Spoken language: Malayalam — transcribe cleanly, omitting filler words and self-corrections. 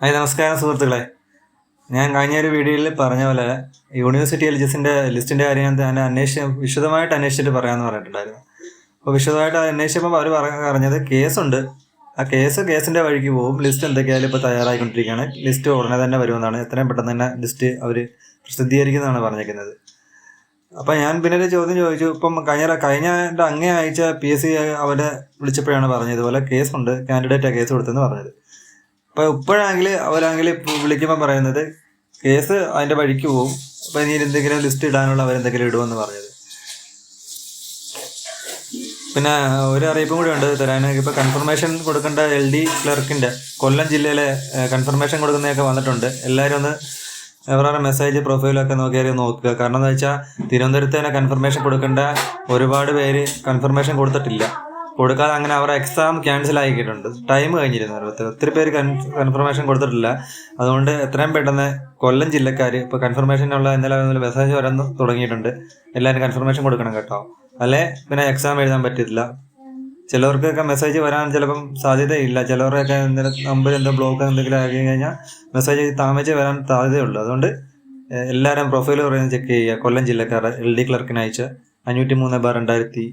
ഹായ് നമസ്കാരം സുഹൃത്തുക്കളെ. ഞാൻ കഴിഞ്ഞൊരു വീഡിയോയിൽ പറഞ്ഞ പോലെ യൂണിവേഴ്സിറ്റി എലിജിസിൻ്റെ ലിസ്റ്റിൻ്റെ കാര്യം ഞാൻ വിശദമായിട്ട് അന്വേഷിച്ചിട്ട് പറയാമെന്ന് പറഞ്ഞിട്ടുണ്ടായിരുന്നു. അപ്പോൾ വിശദമായിട്ട് അന്വേഷിച്ചപ്പോൾ അവർ പറഞ്ഞത് കേസുണ്ട്, ആ കേസിൻ്റെ വഴിക്ക് പോകും. ലിസ്റ്റ് എന്തൊക്കെയായാലും ഇപ്പോൾ തയ്യാറായിക്കൊണ്ടിരിക്കുകയാണ്. ലിസ്റ്റ് ഉടനെ തന്നെ വരുമെന്നാണ്, എത്രയും പെട്ടെന്ന് തന്നെ ലിസ്റ്റ് അവർ പ്രസിദ്ധീകരിക്കുന്നതാണ് പറഞ്ഞിരിക്കുന്നത്. അപ്പം ഞാൻ പിന്നെ ഒരു ചോദ്യം ചോദിച്ചു. ഇപ്പം കഴിഞ്ഞ അങ്ങേ ആഴ്ച PSC അവരെ വിളിച്ചപ്പോഴാണ് പറഞ്ഞത് ഇതുപോലെ കേസുണ്ട്, കാൻഡിഡേറ്റാണ് കേസ് കൊടുത്തെന്ന് പറഞ്ഞത്. അപ്പോൾ ഇപ്പോഴാണെങ്കിൽ അവരാണെങ്കിൽ വിളിക്കുമ്പോൾ പറയുന്നത് കേസ് അതിൻ്റെ വഴിക്ക് പോകും, അപ്പോൾ ഇനി എന്തെങ്കിലും ലിസ്റ്റ് ഇടാനുള്ള അവരെന്തെങ്കിലും ഇടുമെന്ന് പറഞ്ഞത്. പിന്നെ ഒരു അറിയിപ്പും കൂടി ഉണ്ട് തരാൻ. ഇപ്പോൾ കൺഫർമേഷൻ കൊടുക്കേണ്ട LD ക്ലർക്കിൻ്റെ കൊല്ലം ജില്ലയിലെ കൺഫർമേഷൻ കൊടുക്കുന്നതൊക്കെ വന്നിട്ടുണ്ട്. എല്ലാവരും ഒന്ന് അവരുടെ മെസ്സേജ് പ്രൊഫൈലൊക്കെ നോക്കുക. കാരണം എന്താ വെച്ചാൽ തിരുവനന്തപുരത്ത് തന്നെ കൺഫർമേഷൻ കൊടുക്കേണ്ട ഒരുപാട് പേര് കൺഫർമേഷൻ കൊടുക്കാതെ അങ്ങനെ അവരുടെ എക്സാം ക്യാൻസൽ ആക്കിയിട്ടുണ്ട്. ടൈം കഴിഞ്ഞിരുന്നു. ഒത്തിരി പേര് കൺഫർമേഷൻ കൊടുത്തിട്ടില്ല. അതുകൊണ്ട് എത്രയും പെട്ടെന്ന് കൊല്ലം ജില്ലക്കാർ ഇപ്പോൾ കൺഫർമേഷനുള്ള എന്തെങ്കിലും മെസ്സേജ് വരാൻ തുടങ്ങിയിട്ടുണ്ട്. എല്ലാവരും കൺഫർമേഷൻ കൊടുക്കണം കേട്ടോ, അല്ലേ പിന്നെ എക്സാം എഴുതാൻ പറ്റില്ല. ചിലവർക്കൊക്കെ മെസ്സേജ് വരാൻ ചിലപ്പം സാധ്യതയില്ല. ചിലവരുടെയൊക്കെ നമ്പർ ബ്ലോക്ക് എന്തെങ്കിലും ആക്കി കഴിഞ്ഞാൽ മെസ്സേജ് താമസിച്ച് വരാൻ സാധ്യതയുള്ളൂ. അതുകൊണ്ട് എല്ലാവരും പ്രൊഫൈൽ പറയുന്നത് ചെക്ക് ചെയ്യുക. കൊല്ലം ജില്ലക്കാരുടെ LD ക്ലർക്കിന് അയച്ച 503/2023.